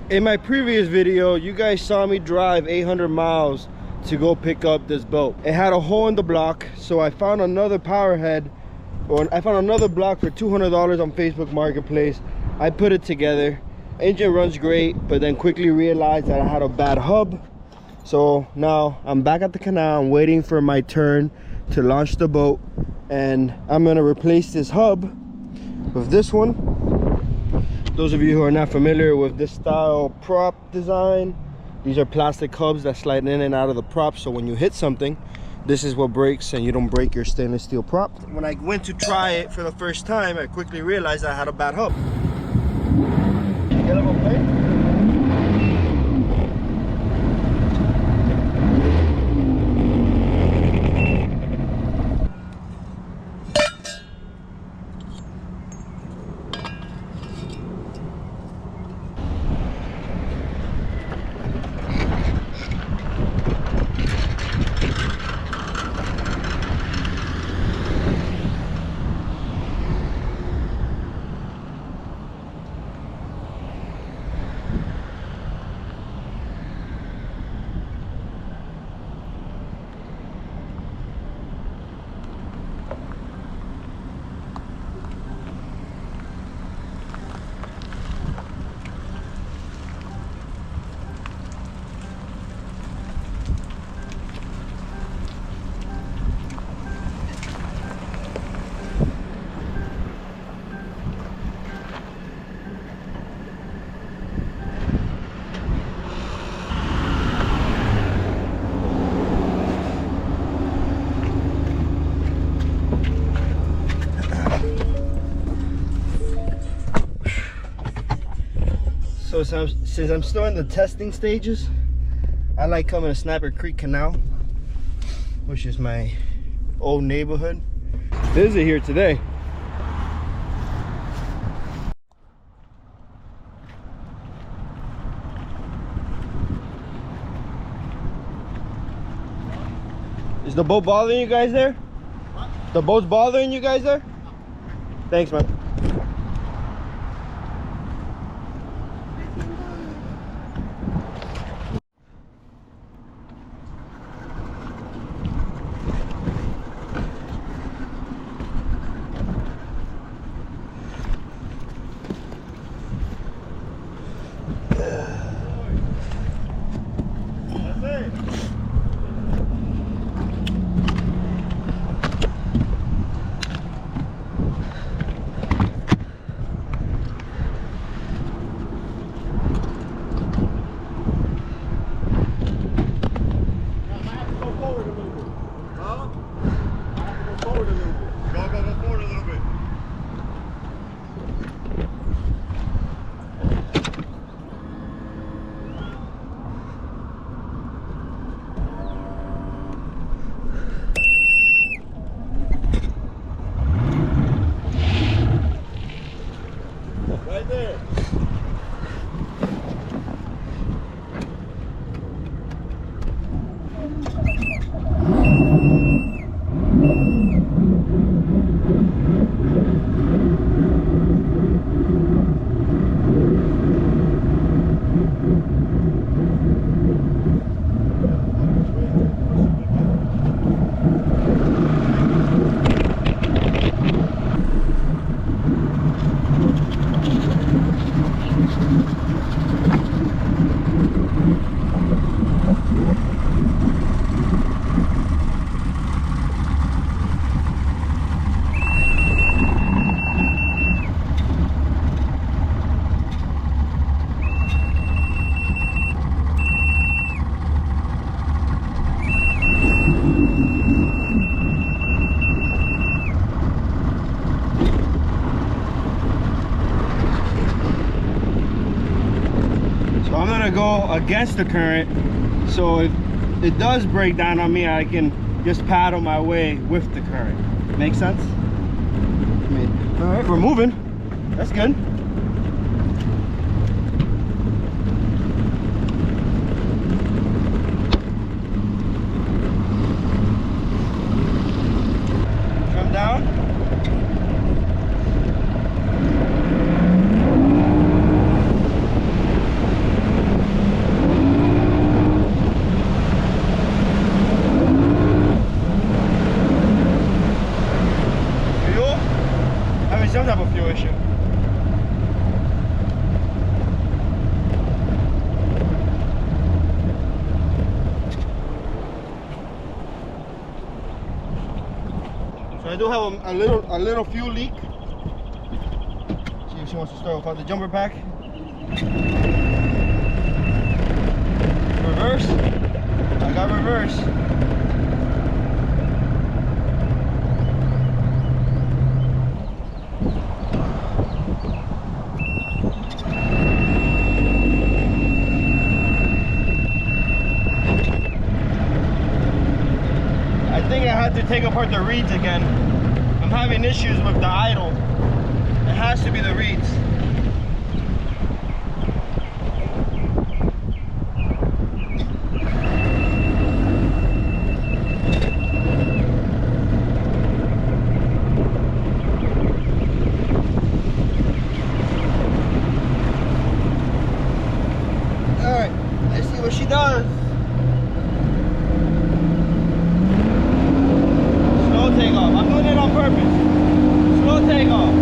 In my previous video, you guys saw me drive 800 miles to go pick up this boat. It had a hole in the block, so I found another power head, or I found another block for $200 on Facebook Marketplace. I put it together. Engine runs great, but then quickly realized that I had a bad hub. So now I'm back at the canal. I'm waiting for my turn to launch the boat, and I'm gonna replace this hub with this one. Those of you who are not familiar with this style prop design, these are plastic hubs that slide in and out of the prop, so when you hit something, this is what breaks and you don't break your stainless steel prop. When I went to try it for the first time, I quickly realized I had a bad hub. Get a little plate. So since I'm still in the testing stages, I like coming to Snapper Creek Canal, which is my old neighborhood. Busy here today. Is the boat bothering you guys there? What? The boat's bothering you guys there? Thanks, man. Go against the current, so if it does break down on me, I can just paddle my way with the current. Make sense? All right, we're moving. That's good. Come down. some type of fuel issue. So I do have a little fuel leak. See if she wants to start without the jumper pack. Reverse. I got reverse. I think I had to take apart the reeds again. I'm having issues with the idle. It has to be the reeds. Alright, let's see what she does. Slow takeoff. I'm doing it on purpose. Slow takeoff.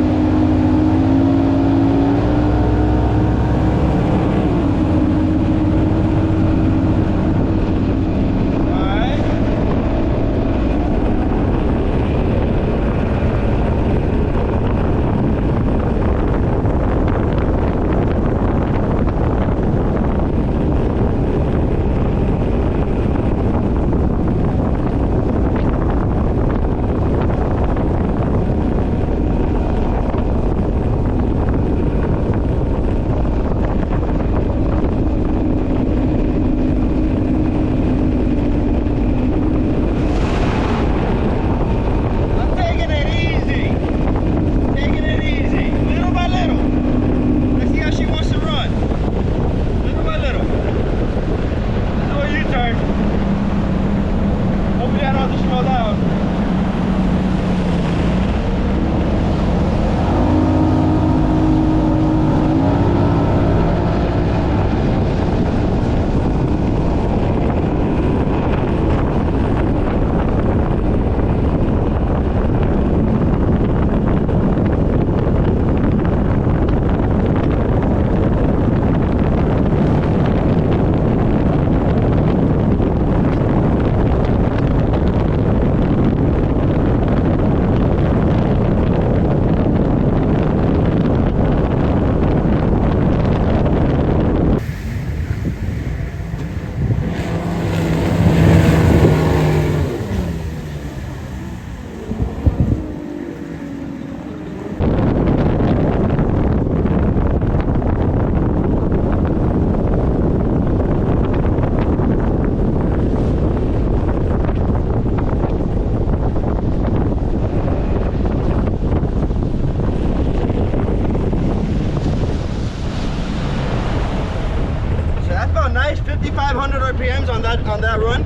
Nice 5,500 RPMs on that run.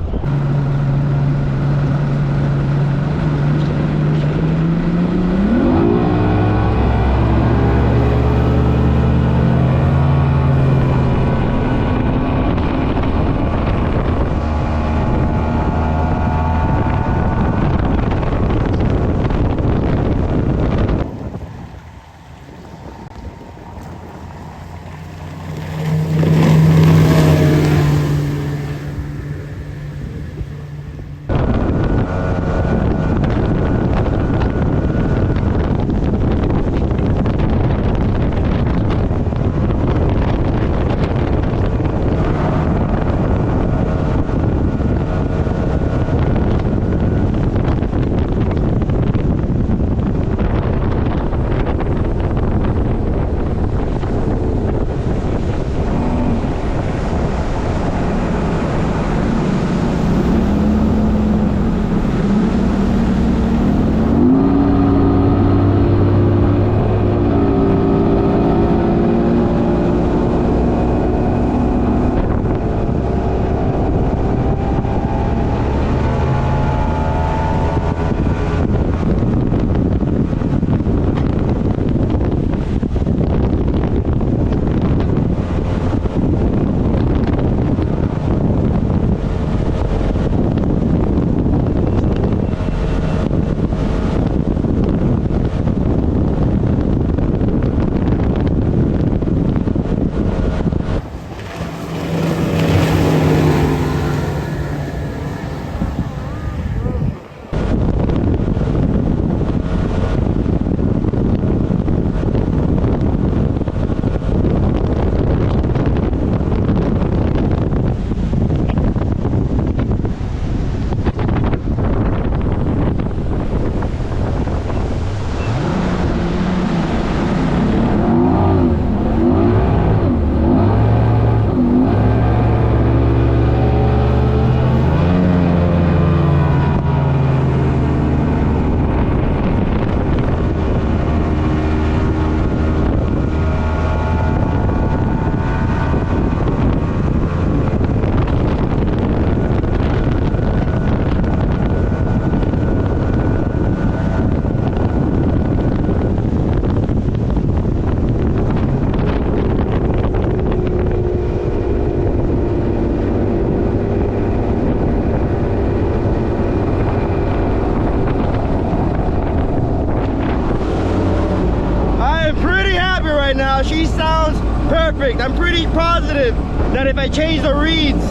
sounds perfect. I'm pretty positive that if I change the reeds,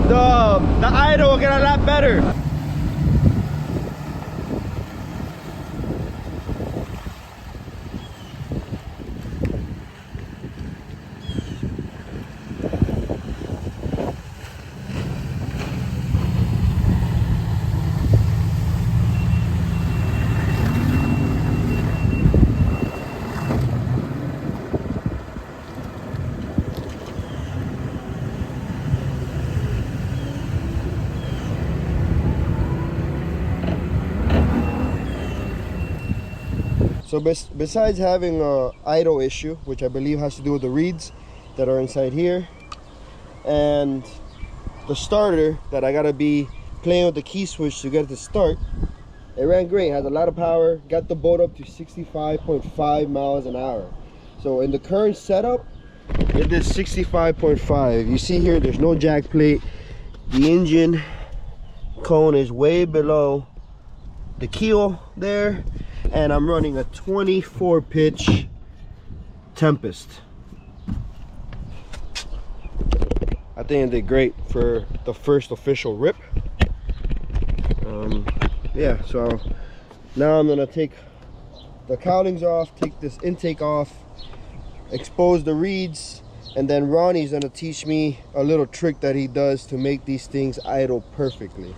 the idle will get a lot better. So besides having a idle issue, which I believe has to do with the reeds that are inside here, and the starter that I gotta be playing with the key switch to get it to start, it ran great. It has a lot of power, got the boat up to 65.5 miles an hour. So in the current setup, it did 65.5. You see here, there's no jack plate. The engine cone is way below the keel there, and I'm running a 24 pitch Tempest. I think it did great for the first official rip. Yeah, so now I'm gonna take the cowlings off, take this intake off, expose the reeds, and then Ronnie's gonna teach me a little trick that he does to make these things idle perfectly.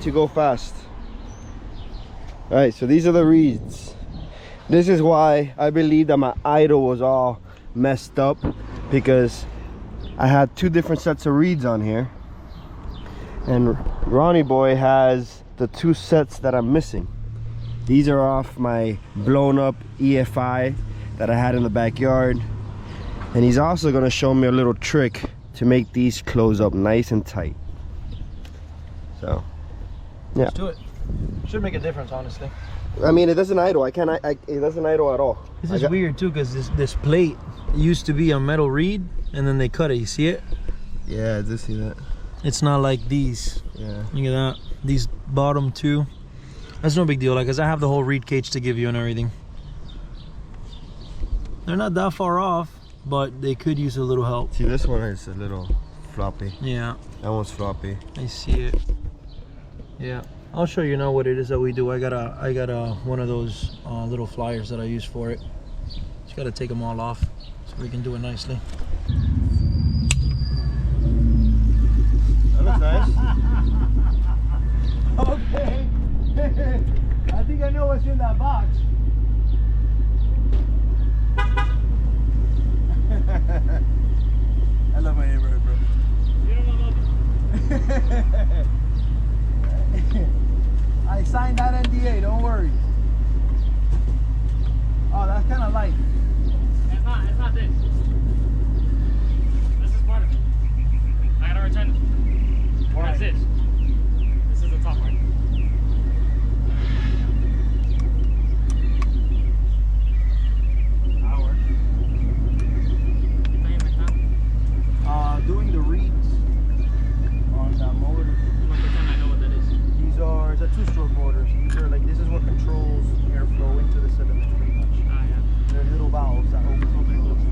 To go fast. All right, so these are the reeds. This is why I believe that my idle was all messed up, because I had two different sets of reeds on here, and Ronnie boy has the two sets that I'm missing. These are off my blown up EFI that I had in the backyard, and he's also going to show me a little trick to make these close up nice and tight. So yeah, let's do it. Should make a difference, honestly. I mean, it doesn't idle. It doesn't idle at all. This is weird too, because this plate used to be a metal reed, and then they cut it. You see it? Yeah, I do see that. It's not like these. Yeah. Look at that. These bottom two. That's no big deal, like, cause I have the whole reed cage to give you and everything. They're not that far off, but they could use a little help. See, this one is a little floppy. Yeah. That one's floppy. I see it. Yeah, I'll show you now what it is that we do. I got one of those little flyers that I use for it. Just gotta take them all off so we can do it nicely. That looks nice. Okay. I think I know what's in that box. I love my neighborhood, bro. You don't know nothing. I signed that NDA, don't worry. Oh, that's kind of light. It's not this. This is part of it. I gotta return it. That's this. This is the top part. Hour. Doing the reeds on the motor. I'm gonna pretend I know what that is. These are, it's a two-stroke motor. So these are like, this is what controls airflow into the cylinders pretty much. Ah, yeah. There's little valves that open and close.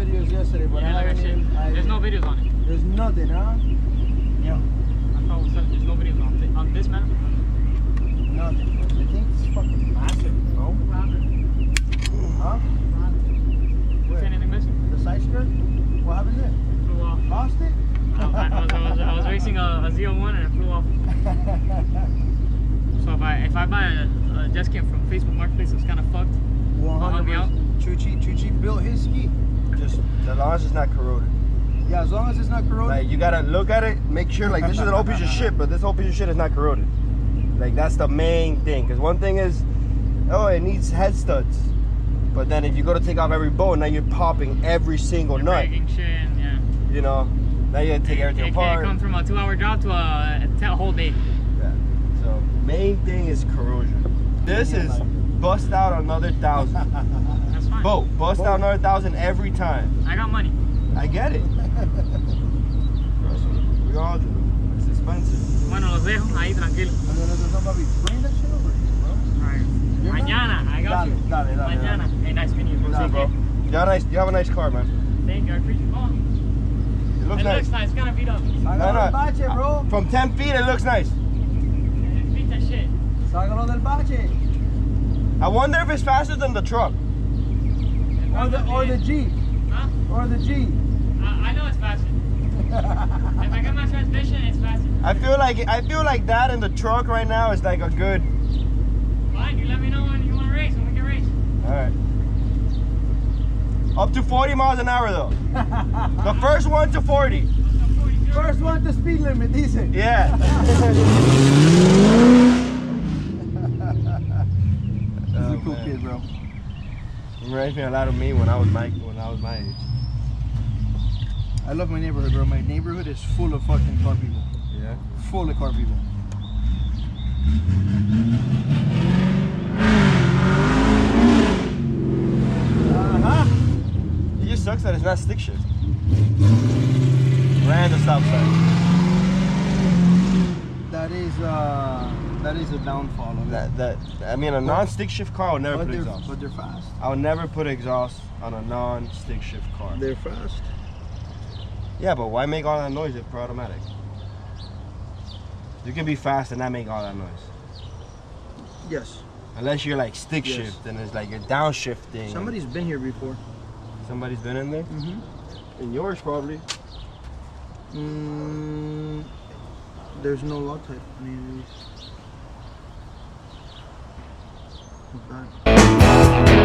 videos yesterday, but I Yeah, haven't shit. even. There's no videos on it. There's nothing, huh? Yeah. I thought there's no videos on this man. Nothing. The thing's fucking massive, bro. Huh? Is anything missing? The side skirt? What happened there? Flew off. Lost it? I was racing a Z01 and it flew off. So if I buy a jet ski from Facebook Marketplace, it's kind of fucked. 100%. Chuchi built his ski. Just as long as it's not corroded. Yeah, as long as it's not corroded. Like you gotta look at it, make sure like this is an old piece of shit, but this whole piece of shit is not corroded. Like that's the main thing. Cause one thing is, oh, it needs head studs. But then if you go to take off every bolt, now you're popping every single You're nut. breaking shit, and yeah. You know, now you gotta take everything It apart. can't come from a 2-hour job to a whole day. Yeah. So main thing is corrosion. This is bust out another 1,000. That's fine. Boat, bust out another 1,000 every time. I got money. I get it. We all do. It's expensive. Bueno, los dejo ahí tranquilo. Bring that shit over here, bro. Alright. You're Mañana, I got you. Dale. Mañana. Hey, nice meeting you. Nah, bro. You have a nice car, man. Thank you, I appreciate it. Oh, It looks it nice. looks nice. It's kind of beat up. Sácalo del bache, bro. From 10 feet, it looks nice. It beat that shit. Sácalo del bache. I wonder if it's faster than the truck. Or the Jeep. Huh? Or the Jeep. I know it's faster. If I got my transmission, it's faster. I feel like that in the truck right now is like a good. Fine, you let me know when you want to race, when we can race. All right. Up to 40 miles an hour though. The first one to 40. First one to speed limit, decent. Yeah. He's a cool kid, bro. Reminds me a lot of me when I was my age. I love my neighborhood, bro. My neighborhood is full of fucking car people. Yeah. Full of car people. It just sucks that it's not stick shift. Ran the stop sign. That is a downfall of it. I mean, a non-stick shift car, I would never put exhaust. But they're fast. I would never put exhaust on a non-stick shift car. They're fast. Yeah, but why make all that noise if for automatic? You can be fast and not make all that noise. Yes. Unless you're like stick Yes. shift and it's like you're downshifting. Somebody's been here before. Somebody's been in there? Mm-hmm. In yours probably. There's no log type on any of these. Not bad.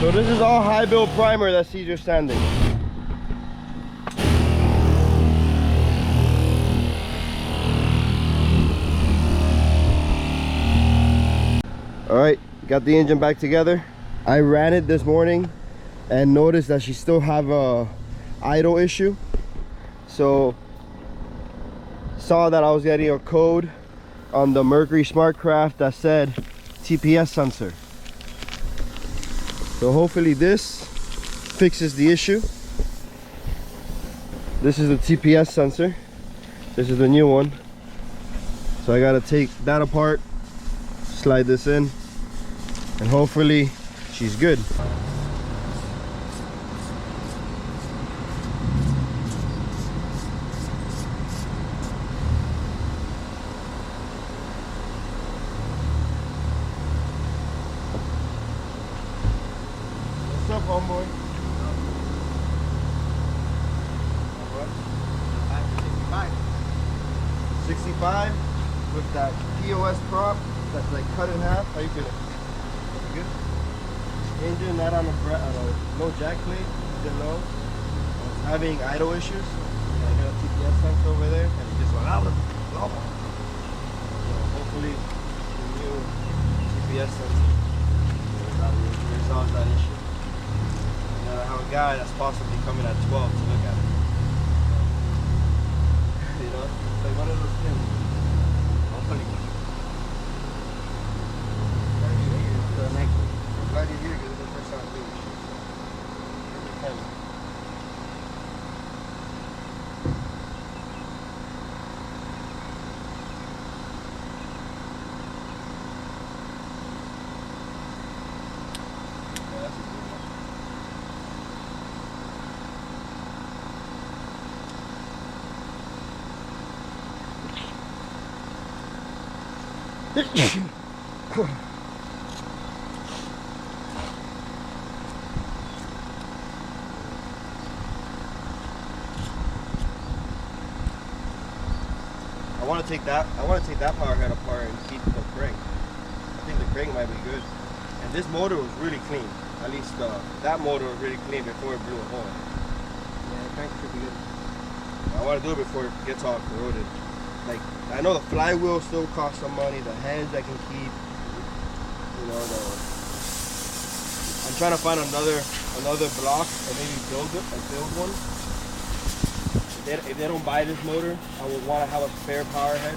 So this is all high build primer that Caesar sanding. All right, got the engine back together. I ran it this morning and noticed that she still have a idle issue. So saw that I was getting a code on the Mercury SmartCraft that said TPS sensor. So hopefully this fixes the issue. This is the TPS sensor. This is the new one. So I gotta take that apart, slide this in, and hopefully she's good. What's up, homeboy? 65 with that POS prop that's like cut in half. How you feeling? Good? Ain't doing that on a low jack plate, didn't know. I was having idle issues. I got a TPS sensor over there and it just went out of the blow. So hopefully the new TPS sensor resolves that issue. And I have a guy that's possibly coming at 12 to look at it. You know? Like one of those things. Hopefully. Glad you're here. I'm glad you're here because it's the first time I'm doing shit. Yeah, that's a good one. I want to take that power head apart and keep the crank. I think the crank might be good. And this motor was really clean. At least that motor was really clean before it blew a hole. Yeah, the crank should be good. I want to do it before it gets all corroded. Like, I know the flywheel still costs some money, the heads I can keep, you know, I'm trying to find another block and maybe build one. If they don't buy this motor, I would want to have a spare power head.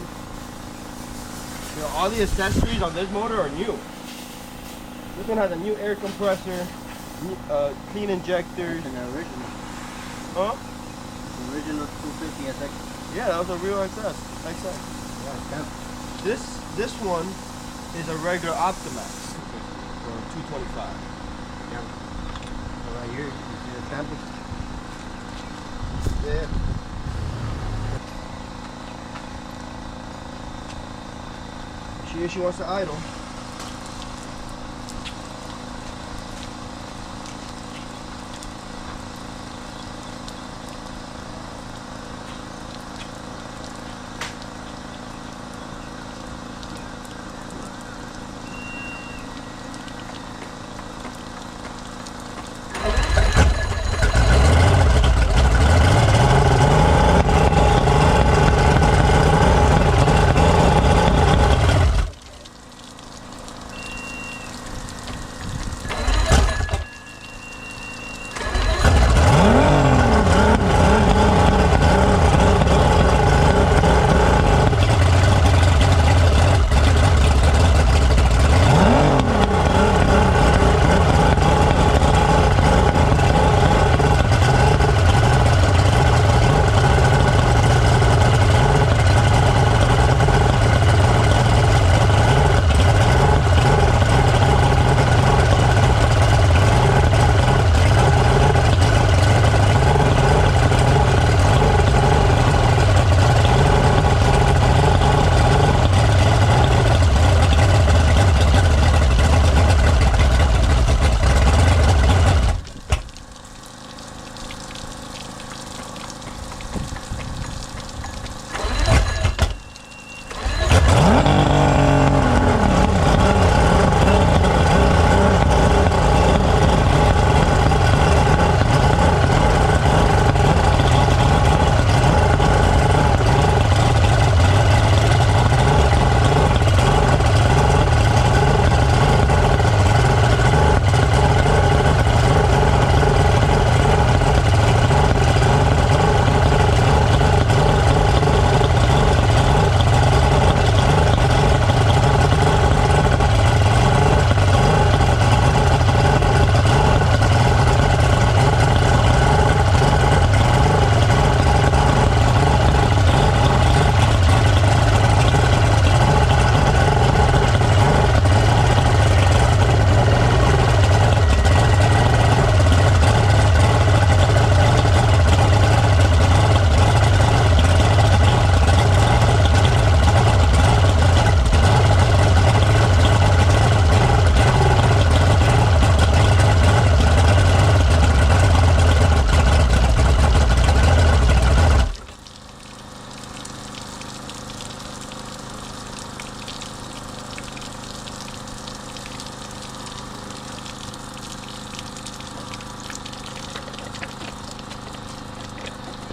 You know, all the accessories on this motor are new. This one has a new air compressor, clean injectors. An original. Huh? Original 250 SX. Yeah, that was a real XS. Yeah, This one is a regular Optimax for 225. yeah. So right here, you see the stamping? Yeah. She wants to idle.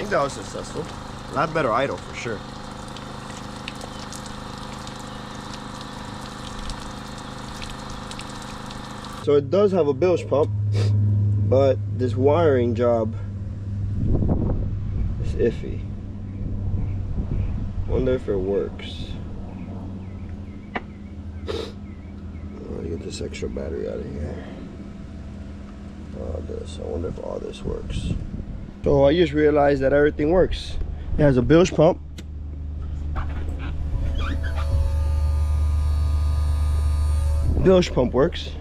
think that was successful. A lot better idle for sure. So it does have a bilge pump, but this wiring job is iffy. Wonder if it works. Let me get this extra battery out of here. All this. I wonder if all this works. So I just realized that everything works. It has a bilge pump. Bilge pump works.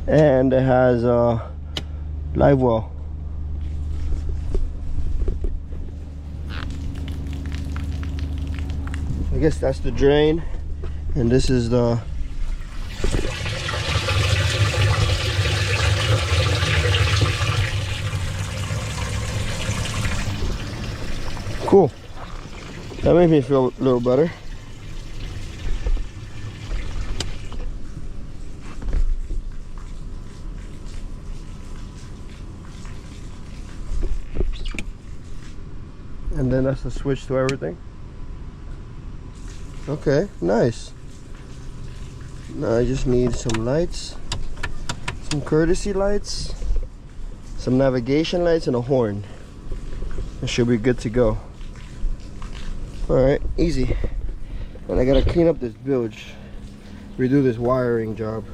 And it has a live well. I guess that's the drain, and this is the cool. That made me feel a little better. And then that's the switch to everything. Okay, nice. Now I just need some lights, some courtesy lights, some navigation lights, and a horn. It should be good to go. Alright, easy. And I gotta clean up this bilge, redo this wiring job.